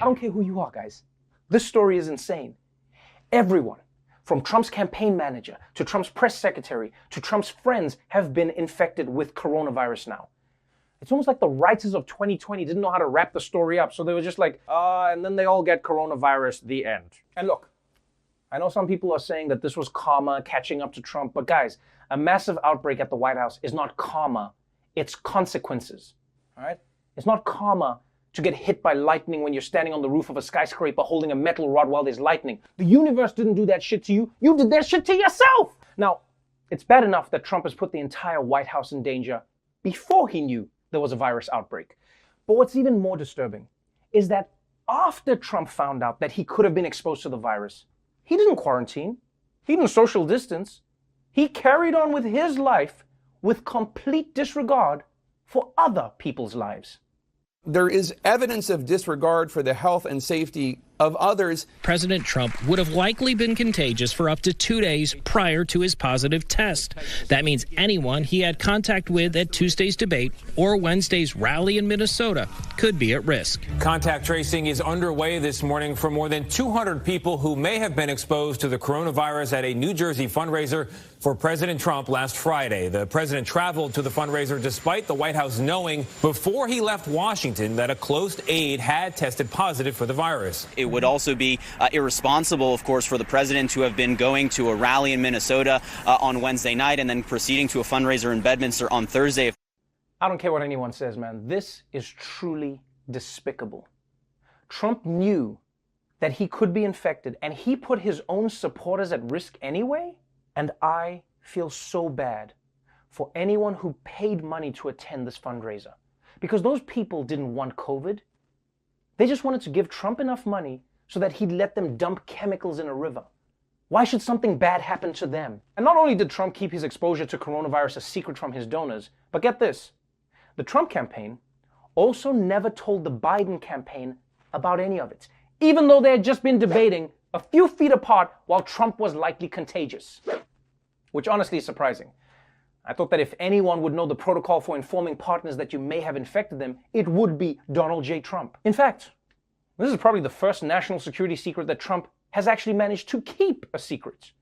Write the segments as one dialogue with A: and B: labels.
A: don't care who you are, guys. This story is insane. Everyone, from Trump's campaign manager to Trump's press secretary to Trump's friends, have been infected with coronavirus now. It's almost like the writers of 2020 didn't know how to wrap the story up, so they were just like, and then they all get coronavirus, the end. And look, I know some people are saying that this was karma catching up to Trump, but guys, a massive outbreak at the White House is not karma, it's consequences, all right? It's not karma to get hit by lightning when you're standing on the roof of a skyscraper holding a metal rod while there's lightning. The universe didn't do that shit to you, you did that shit to yourself! Now, it's bad enough that Trump has put the entire White House in danger before he knew there was a virus outbreak. But what's even more disturbing is that after Trump found out that he could have been exposed to the virus, he didn't quarantine, he didn't social distance, he carried on with his life with complete disregard for other people's lives.
B: There is evidence of disregard for the health and safety of others.
C: President Trump would have likely been contagious for up to 2 days prior to his positive test. That means anyone he had contact with at Tuesday's debate or Wednesday's rally in Minnesota could be at risk.
D: Contact tracing is underway this morning for more than 200 people who may have been exposed to the coronavirus at a New Jersey fundraiser for President Trump last Friday. The president traveled to the fundraiser despite the White House knowing before he left Washington that a close aide had tested positive for the virus.
E: It would also be irresponsible, of course, for the president to have been going to a rally in Minnesota on Wednesday night and then proceeding to a fundraiser in Bedminster on Thursday.
A: I don't care what anyone says, man. This is truly despicable. Trump knew that he could be infected, and he put his own supporters at risk anyway? And I feel so bad for anyone who paid money to attend this fundraiser. Because those people didn't want COVID. They just wanted to give Trump enough money so that he'd let them dump chemicals in a river. Why should something bad happen to them? And not only did Trump keep his exposure to coronavirus a secret from his donors, but get this, the Trump campaign also never told the Biden campaign about any of it, even though they had just been debating a few feet apart while Trump was likely contagious. Which honestly is surprising. I thought that if anyone would know the protocol for informing partners that you may have infected them, it would be Donald J. Trump. In fact, this is probably the first national security secret that Trump has actually managed to keep a secret.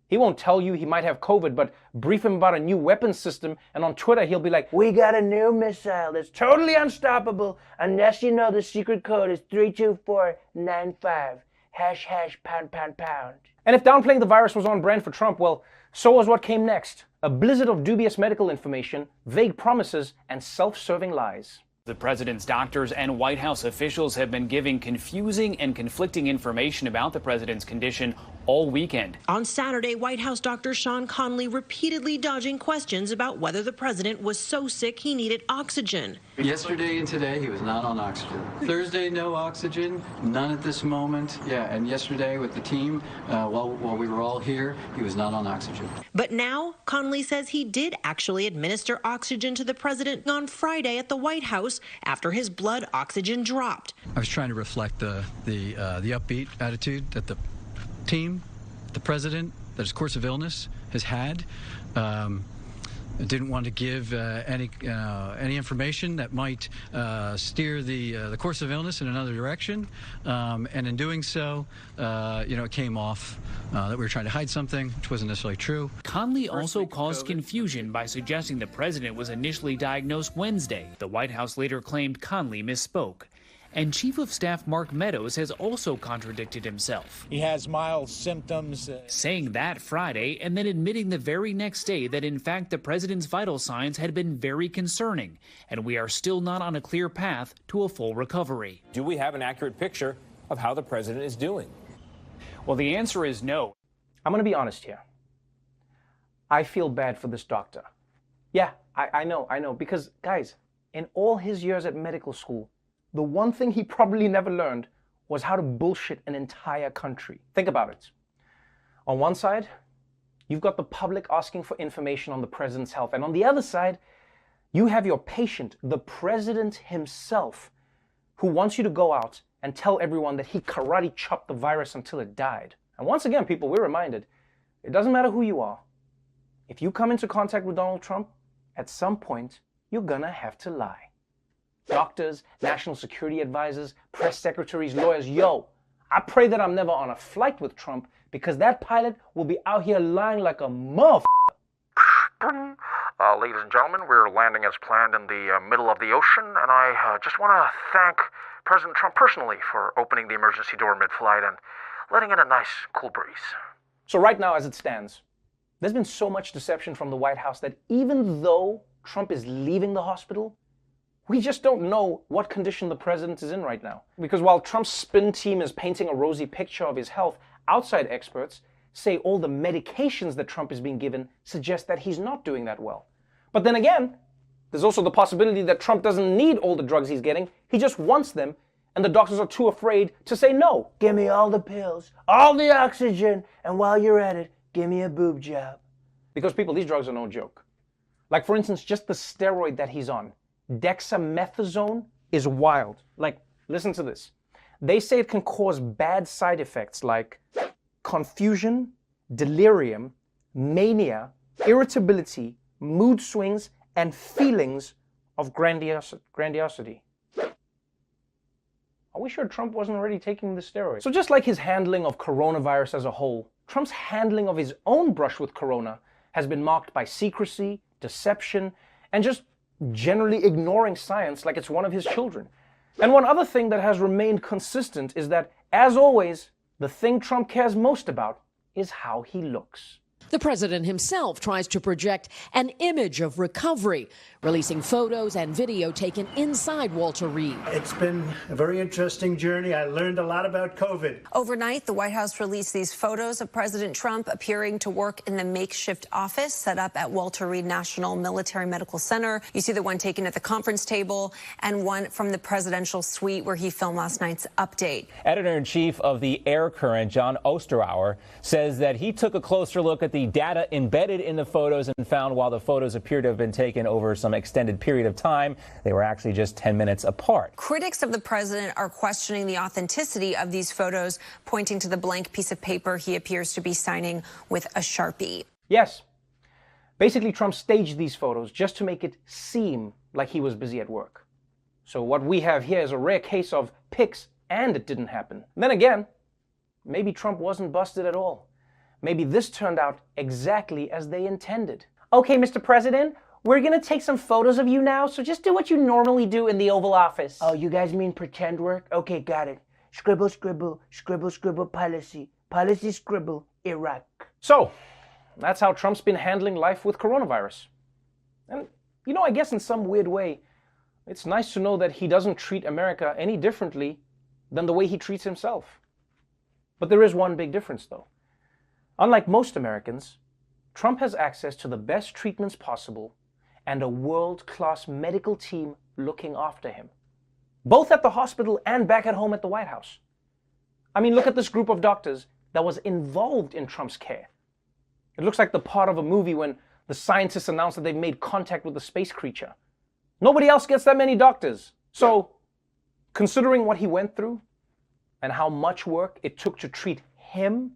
A: He won't tell you he might have COVID, but brief him about a new weapons system, and on Twitter he'll be like, "We got a new missile that's totally unstoppable unless you know the secret code is 32495, ## pound pound pound." And if downplaying the virus was on brand for Trump, well, so was what came next. A blizzard of dubious medical information, vague promises, and self-serving lies.
F: The president's doctors and White House officials have been giving confusing and conflicting information about the president's condition all weekend.
G: On Saturday, White House Dr. Sean Conley repeatedly dodging questions about whether the president was so sick he needed oxygen.
H: Yesterday and today, he was not on oxygen. Thursday, no oxygen, none at this moment. Yeah, and yesterday with the team, while we were all here, he was not on oxygen.
G: But now, Conley says he did actually administer oxygen to the president on Friday at the White House after his blood oxygen dropped.
H: I was trying to reflect the upbeat attitude that the team, the president, that his course of illness has had. I didn't want to give any information that might steer the course of illness in another direction, and in doing so, it came off that we were trying to hide something, which wasn't necessarily true.
F: Conley also caused confusion by suggesting the president was initially diagnosed Wednesday. The White House later claimed Conley misspoke. And Chief of Staff Mark Meadows has also contradicted himself.
I: He has mild symptoms.
F: Saying that Friday and then admitting the very next day that in fact the president's vital signs had been very concerning and we are still not on a clear path to a full recovery.
D: Do we have an accurate picture of how the president is doing?
F: Well, the answer is no.
A: I'm going to be honest here. I feel bad for this doctor. Yeah, I know, because guys, in all his years at medical school, the one thing he probably never learned was how to bullshit an entire country. Think about it. On one side, you've got the public asking for information on the president's health. And on the other side, you have your patient, the president himself, who wants you to go out and tell everyone that he karate chopped the virus until it died. And once again, people, we're reminded, it doesn't matter who you are. If you come into contact with Donald Trump, at some point, you're gonna have to lie. doctors, national security advisors, press secretaries, lawyers. Yo, I pray that I'm never on a flight with Trump because that pilot will be out here lying like a motherfucker.
J: Ladies and gentlemen, we're landing as planned in the middle of the ocean, and I just want to thank President Trump personally for opening the emergency door mid-flight and letting in a nice, cool breeze.
A: So right now, as it stands, there's been so much deception from the White House that even though Trump is leaving the hospital, we just don't know what condition the president is in right now. Because while Trump's spin team is painting a rosy picture of his health, outside experts say all the medications that Trump is being given suggest that he's not doing that well. But then again, there's also the possibility that Trump doesn't need all the drugs he's getting, he just wants them, and the doctors are too afraid to say no. Give me all the pills, all the oxygen, and while you're at it, give me a boob job. Because people, these drugs are no joke. Like for instance, just the steroid that he's on, dexamethasone, is wild. Like, listen to this. They say it can cause bad side effects like confusion, delirium, mania, irritability, mood swings, and feelings of grandiosity. Are we sure Trump wasn't already taking the steroid? So just like his handling of coronavirus as a whole, Trump's handling of his own brush with corona has been marked by secrecy, deception, and just generally ignoring science like it's one of his children. And one other thing that has remained consistent is that, as always, the thing Trump cares most about is how he looks.
K: The president himself tries to project an image of recovery, releasing photos and video taken inside Walter Reed.
L: It's been a very interesting journey. I learned a lot about COVID.
M: Overnight, the White House released these photos of President Trump appearing to work in the makeshift office set up at Walter Reed National Military Medical Center. You see the one taken at the conference table and one from the presidential suite where he filmed last night's update.
N: Editor-in-chief of the Air Current, John Osterauer, says that he took a closer look at the data embedded in the photos and found while the photos appear to have been taken over some extended period of time, they were actually just 10 minutes apart.
M: Critics of the president are questioning the authenticity of these photos, pointing to the blank piece of paper he appears to be signing with a Sharpie.
A: Yes. Basically, Trump staged these photos just to make it seem like he was busy at work. So what we have here is a rare case of pics and it didn't happen. Then again, maybe Trump wasn't busted at all. Maybe this turned out exactly as they intended. Okay, Mr. President, we're gonna take some photos of you now, so just do what you normally do in the Oval Office. Oh, you guys mean pretend work? Okay, got it. Scribble, scribble, scribble, scribble, policy. Policy, scribble, Iraq. So, that's how Trump's been handling life with coronavirus. And, you know, I guess in some weird way, it's nice to know that he doesn't treat America any differently than the way he treats himself. But there is one big difference, though. Unlike most Americans, Trump has access to the best treatments possible and a world-class medical team looking after him, both at the hospital and back at home at the White House. I mean, look at this group of doctors that was involved in Trump's care. It looks like the part of a movie when the scientists announce that they've made contact with a space creature. Nobody else gets that many doctors. So, considering what he went through and how much work it took to treat him,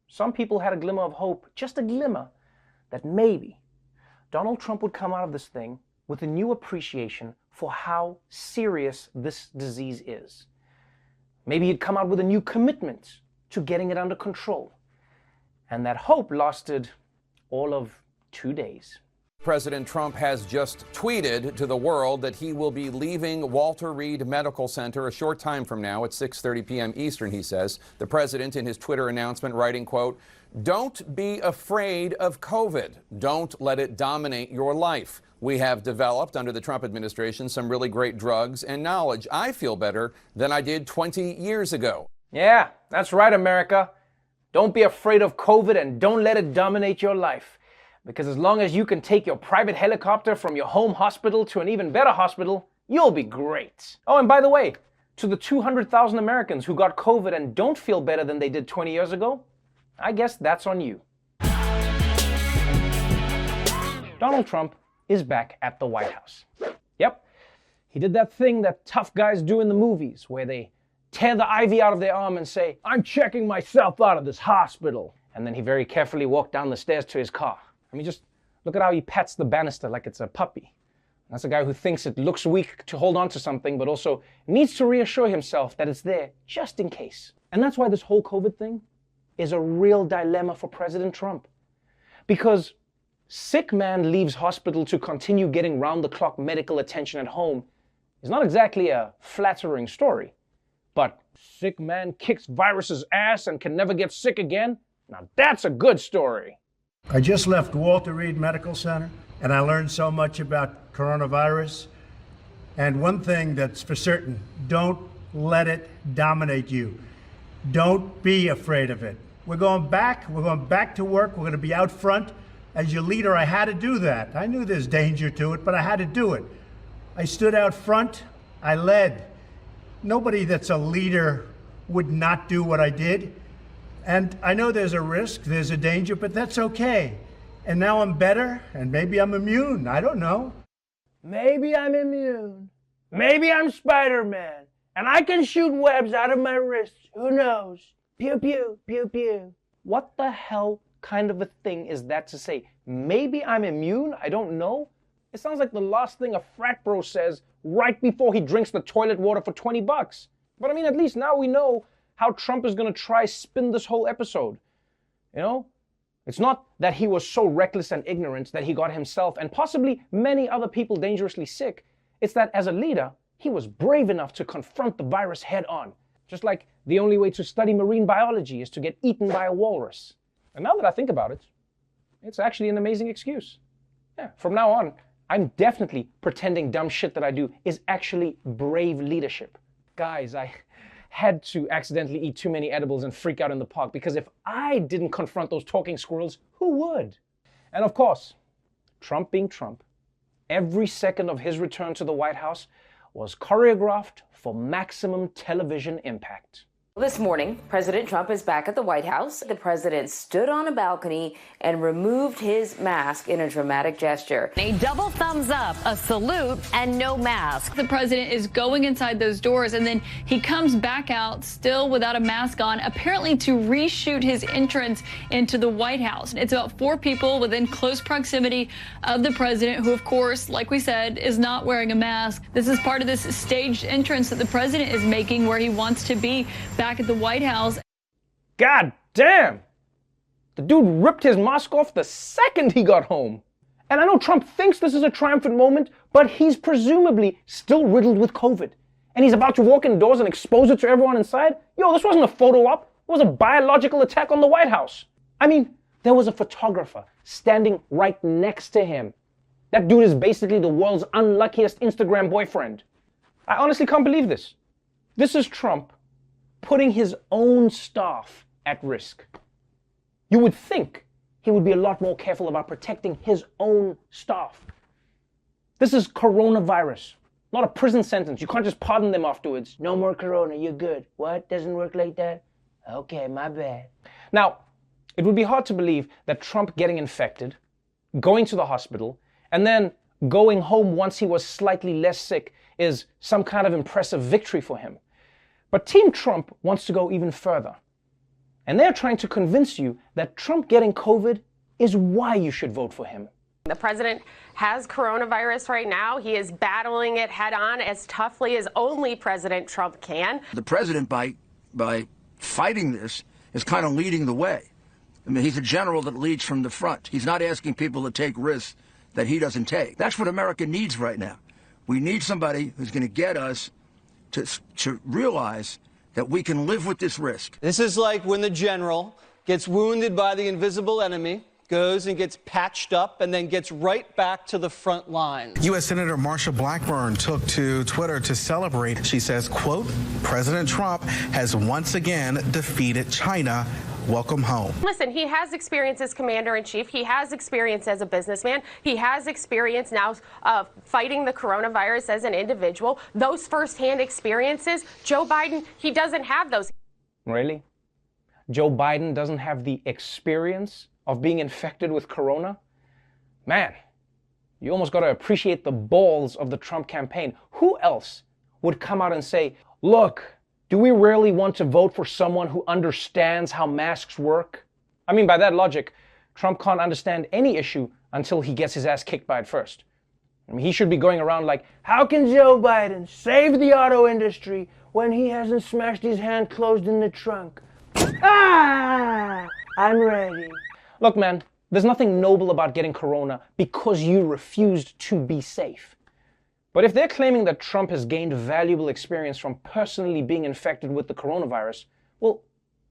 A: some people had a glimmer of hope, just a glimmer, that maybe Donald Trump would come out of this thing with a new appreciation for how serious this disease is. Maybe he'd come out with a new commitment to getting it under control. And that hope lasted all of 2 days.
B: President Trump has just tweeted to the world that he will be leaving Walter Reed Medical Center a short time from now at 6:30 p.m. Eastern, he says. The president in his Twitter announcement writing, quote, "Don't be afraid of COVID. Don't let it dominate your life. We have developed under the Trump administration some really great drugs and knowledge. I feel better than I did 20 years ago."
A: Yeah, that's right, America. Don't be afraid of COVID and don't let it dominate your life. Because as long as you can take your private helicopter from your home hospital to an even better hospital, you'll be great. Oh, and by the way, to the 200,000 Americans who got COVID and don't feel better than they did 20 years ago, I guess that's on you. Donald Trump is back at the White House. Yep, he did that thing that tough guys do in the movies where they tear the IV out of their arm and say, "I'm checking myself out of this hospital." And then he very carefully walked down the stairs to his car. I mean, just look at how he pats the banister like it's a puppy. That's a guy who thinks it looks weak to hold on to something, but also needs to reassure himself that it's there just in case. And that's why this whole COVID thing is a real dilemma for President Trump. Because sick man leaves hospital to continue getting round-the-clock medical attention at home is not exactly a flattering story. But sick man kicks virus's ass and can never get sick again? Now that's a good story.
L: I just left Walter Reed Medical Center, and I learned so much about coronavirus. And one thing that's for certain, don't let it dominate you. Don't be afraid of it. We're going back to work. We're going to be out front. As your leader, I had to do that. I knew there's danger to it, but I had to do it. I stood out front. I led. Nobody that's a leader would not do what I did. And I know there's a risk, there's a danger, but that's okay. And now I'm better, and maybe I'm immune. I don't know.
A: Maybe I'm immune. Maybe I'm Spider-Man, and I can shoot webs out of my wrists. Who knows? Pew, pew, pew, pew. What the hell kind of a thing is that to say? Maybe I'm immune? I don't know. It sounds like the last thing a frat bro says right before he drinks the toilet water for $20. But I mean, at least now we know how Trump is going to try spin this whole episode. You know? It's not that he was so reckless and ignorant that he got himself and possibly many other people dangerously sick. It's that as a leader, he was brave enough to confront the virus head on. Just like the only way to study marine biology is to get eaten by a walrus. And now that I think about it, it's actually an amazing excuse. Yeah, from now on, I'm definitely pretending dumb shit that I do is actually brave leadership. Guys, I had to accidentally eat too many edibles and freak out in the park, because if I didn't confront those talking squirrels, who would? And of course, Trump being Trump, every second of his return to the White House was choreographed for maximum television impact.
O: This morning, President Trump is back at the White House. The president stood on a balcony and removed his mask in a dramatic gesture.
P: A double thumbs up, a salute, and no mask.
Q: The president is going inside those doors, and then he comes back out still without a mask on, apparently to reshoot his entrance into the White House. It's about 4 people within close proximity of the president who, of course, like we said, is not wearing a mask. This is part of this staged entrance that the president is making, where he wants to be back at the White House.
A: God damn! The dude ripped his mask off the second he got home. And I know Trump thinks this is a triumphant moment, but he's presumably still riddled with COVID. And he's about to walk indoors and expose it to everyone inside? Yo, this wasn't a photo op. It was a biological attack on the White House. I mean, there was a photographer standing right next to him. That dude is basically the world's unluckiest Instagram boyfriend. I honestly can't believe this. This is Trump putting his own staff at risk. You would think he would be a lot more careful about protecting his own staff. This is coronavirus, not a prison sentence. You can't just pardon them afterwards. No more corona, you're good. What? Doesn't work like that? Okay, my bad. Now, it would be hard to believe that Trump getting infected, going to the hospital, and then going home once he was slightly less sick is some kind of impressive victory for him. But Team Trump wants to go even further. And they're trying to convince you that Trump getting COVID is why you should vote for him.
R: The president has coronavirus right now. He is battling it head on as toughly as only President Trump can.
S: The president, by fighting this, is kind of leading the way. I mean, he's a general that leads from the front. He's not asking people to take risks that he doesn't take. That's what America needs right now. We need somebody who's going to get us to realize that we can live with this risk.
T: This is like when the general gets wounded by the invisible enemy, goes and gets patched up, and then gets right back to the front line.
U: U.S. Senator Marsha Blackburn took to Twitter to celebrate. She says, quote, President Trump has once again defeated China. Welcome home.
R: Listen, he has experience as commander-in-chief. He has experience as a businessman. He has experience now fighting the coronavirus as an individual. Those firsthand experiences, Joe Biden, he doesn't have those.
A: Really? Joe Biden doesn't have the experience of being infected with corona? Man, you almost got to appreciate the balls of the Trump campaign. Who else would come out and say, look, do we really want to vote for someone who understands how masks work? I mean, by that logic, Trump can't understand any issue until he gets his ass kicked by it first. I mean, he should be going around like, how can Joe Biden save the auto industry when he hasn't smashed his hand closed in the trunk? Ah, I'm ready. Look, man, there's nothing noble about getting corona because you refused to be safe. But if they're claiming that Trump has gained valuable experience from personally being infected with the coronavirus, well,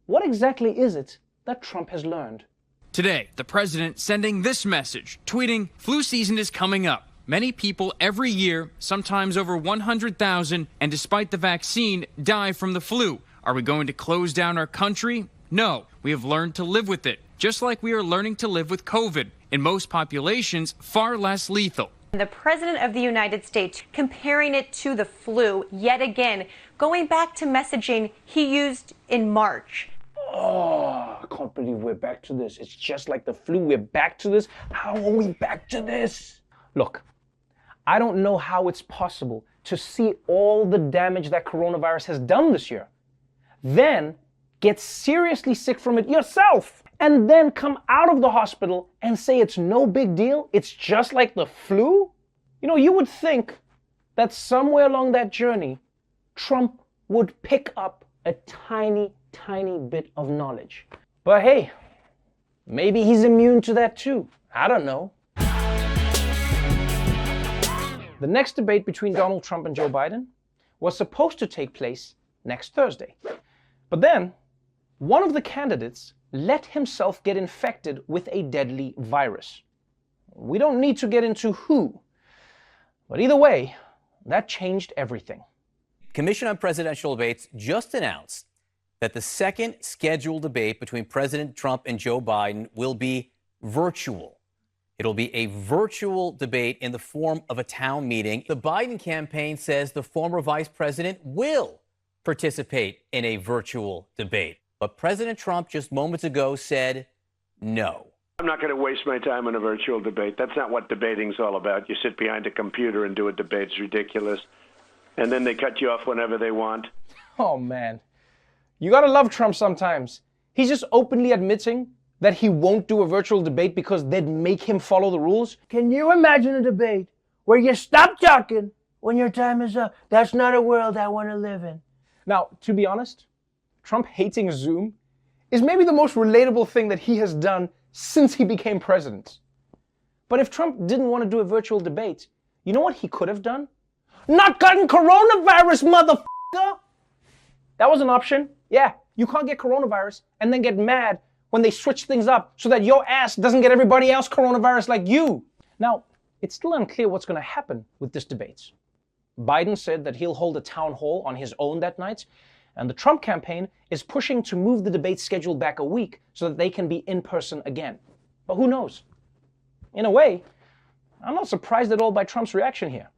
A: what exactly is it that Trump has learned?
C: Today, the president sending this message, tweeting, "Flu season is coming up. Many people every year, sometimes over 100,000, and despite the vaccine, die from the flu. Are we going to close down our country? No, we have learned to live with it, just like we are learning to live with COVID. In most populations, far less lethal."
V: The President of the United States comparing it to the flu yet again, going back to messaging he used in March.
A: Oh, I can't believe we're back to this. It's just like the flu. We're back to this. How are we back to this? Look, I don't know how it's possible to see all the damage that coronavirus has done this year, then get seriously sick from it yourself, and then come out of the hospital and say it's no big deal, it's just like the flu? You know, you would think that somewhere along that journey, Trump would pick up a tiny bit of knowledge. But hey, maybe he's immune to that too. I don't know. The next debate between Donald Trump and Joe Biden was supposed to take place next Thursday. But then, one of the candidates let himself get infected with a deadly virus. We don't need to get into who, but either way, that changed everything.
W: Commission on Presidential Debates just announced that the second scheduled debate between President Trump and Joe Biden will be virtual. It'll be a virtual debate in the form of a town meeting. The Biden campaign says the former vice president will participate in a virtual debate. But President Trump just moments ago said no.
X: I'm not going to waste my time on a virtual debate. That's not what debating's all about. You sit behind a computer and do a debate. It's ridiculous. And then they cut you off whenever they want.
A: Oh, man. You gotta love Trump sometimes. He's just openly admitting that he won't do a virtual debate because they'd make him follow the rules. Can you imagine a debate where you stop talking when your time is up? That's not a world I want to live in. Now, to be honest, Trump hating Zoom is maybe the most relatable thing that he has done since he became president. But if Trump didn't want to do a virtual debate, you know what he could have done? Not gotten coronavirus, motherfucker! That was an option. Yeah, you can't get coronavirus and then get mad when they switch things up so that your ass doesn't get everybody else coronavirus like you. Now, it's still unclear what's going to happen with this debate. Biden said that he'll hold a town hall on his own that night, and the Trump campaign is pushing to move the debate schedule back a week so that they can be in person again. But who knows? In a way, I'm not surprised at all by Trump's reaction here.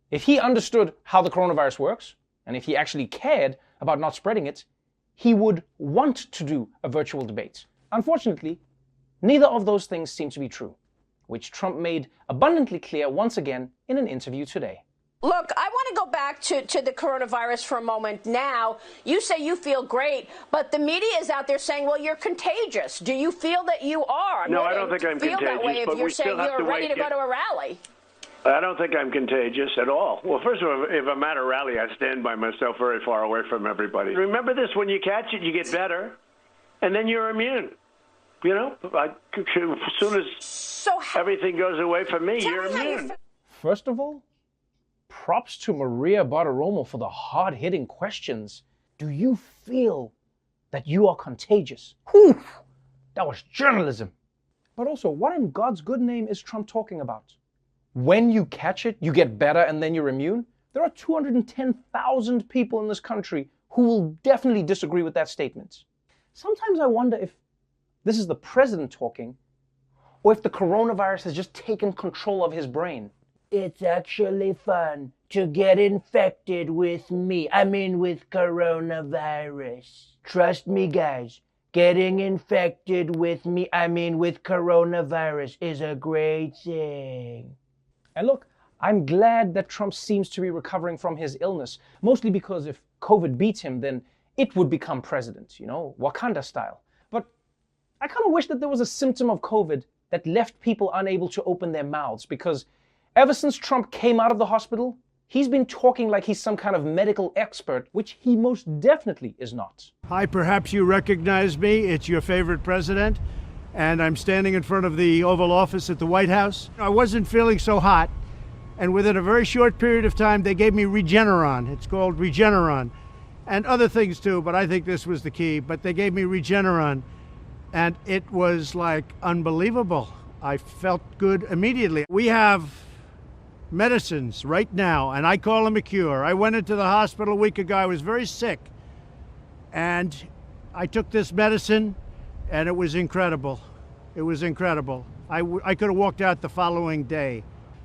A: If he understood how the coronavirus works, and if he actually cared about not spreading it, he would want to do a virtual debate. Unfortunately, neither of those things seem to be true, which Trump made abundantly clear once again in an interview today.
Y: Look, I want to go back to the coronavirus for a moment now. You say you feel great, but the media is out there saying, well, you're contagious. Do you feel that you are?
X: No, I don't think I'm
Y: feel
X: contagious,
Y: that way if
X: but
Y: you're
X: we still
Y: saying
X: have
Y: you're
X: to
Y: ready
X: wait.
Y: to go to a rally.
X: I don't think I'm contagious at all. Well, first of all, if I'm at a rally, I stand by myself very far away from everybody. Remember this, when you catch it, you get better, and then you're immune. You know, as soon as everything goes away from me, you're immune.
A: First of all, props to Maria Bartiromo for the hard-hitting questions. Do you feel that you are contagious? Whew, that was journalism. But also, what in God's good name is Trump talking about? When you catch it, you get better and then you're immune? There are 210,000 people in this country who will definitely disagree with that statement. Sometimes I wonder if this is the president talking, or if the coronavirus has just taken control of his brain. It's actually fun to get infected with with coronavirus. Trust me, guys, getting infected with with coronavirus is a great thing. And look, I'm glad that Trump seems to be recovering from his illness, mostly because if COVID beats him, then it would become president, Wakanda style. But I kind of wish that there was a symptom of COVID that left people unable to open their mouths, because Ever since Trump came out of the hospital, he's been talking like he's some kind of medical expert, which he most definitely is not.
L: Hi, perhaps you recognize me. It's your favorite president. And I'm standing in front of the Oval Office at the White House. I wasn't feeling so hot. And within a very short period of time, they gave me Regeneron. It's called Regeneron. And other things too, but I think this was the key. But they gave me Regeneron. And it was like unbelievable. I felt good immediately. We have medicines right now, and I call them a cure. I went into the hospital a week ago. I was very sick. And I took this medicine, and it was incredible. It was incredible. I could have walked out the following day.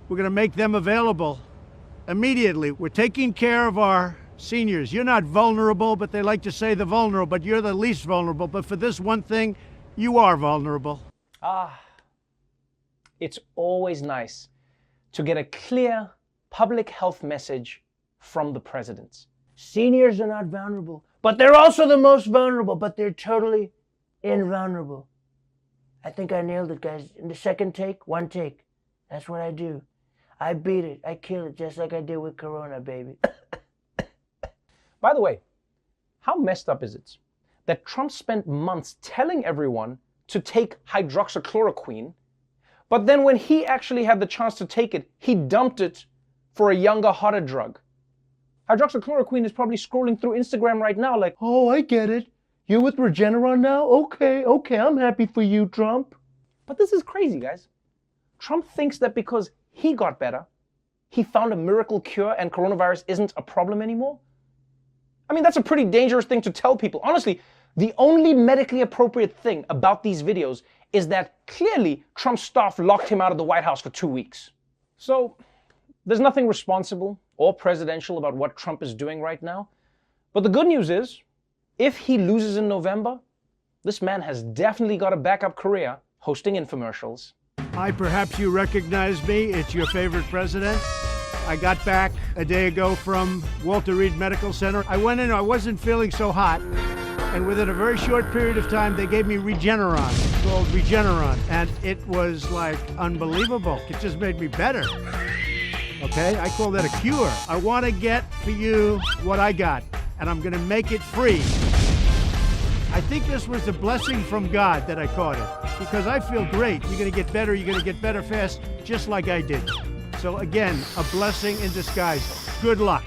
L: We're going to make them available immediately. We're taking care of our seniors. You're not vulnerable, but they like to say the vulnerable, but you're the least vulnerable. But for this one thing, you are vulnerable.
A: It's always nice to get a clear public health message from the president. Seniors are not vulnerable, but they're also the most vulnerable, but they're totally invulnerable. I think I nailed it, guys. In the second take, one take. That's what I do. I beat it. I kill it just like I did with Corona, baby. By the way, how messed up is it that Trump spent months telling everyone to take hydroxychloroquine, but then when he actually had the chance to take it, he dumped it for a younger, hotter drug? Hydroxychloroquine is probably scrolling through Instagram right now like, oh, I get it. You're with Regeneron now? Okay, I'm happy for you, Trump. But this is crazy, guys. Trump thinks that because he got better, he found a miracle cure and coronavirus isn't a problem anymore? I mean, that's a pretty dangerous thing to tell people. Honestly, the only medically appropriate thing about these videos is that clearly Trump's staff locked him out of the White House for 2 weeks. So there's nothing responsible or presidential about what Trump is doing right now. But the good news is, if he loses in November, this man has definitely got a backup career hosting infomercials.
L: Hi, perhaps you recognize me. It's your favorite president. I got back a day ago from Walter Reed Medical Center. I went in, I wasn't feeling so hot. And within a very short period of time, they gave me Regeneron. It's called Regeneron. And it was like unbelievable. It just made me better. Okay, I call that a cure. I want to get for you what I got, and I'm going to make it free. I think this was a blessing from God that I caught it, because I feel great. You're going to get better fast, just like I did. So again, a blessing in disguise. Good luck.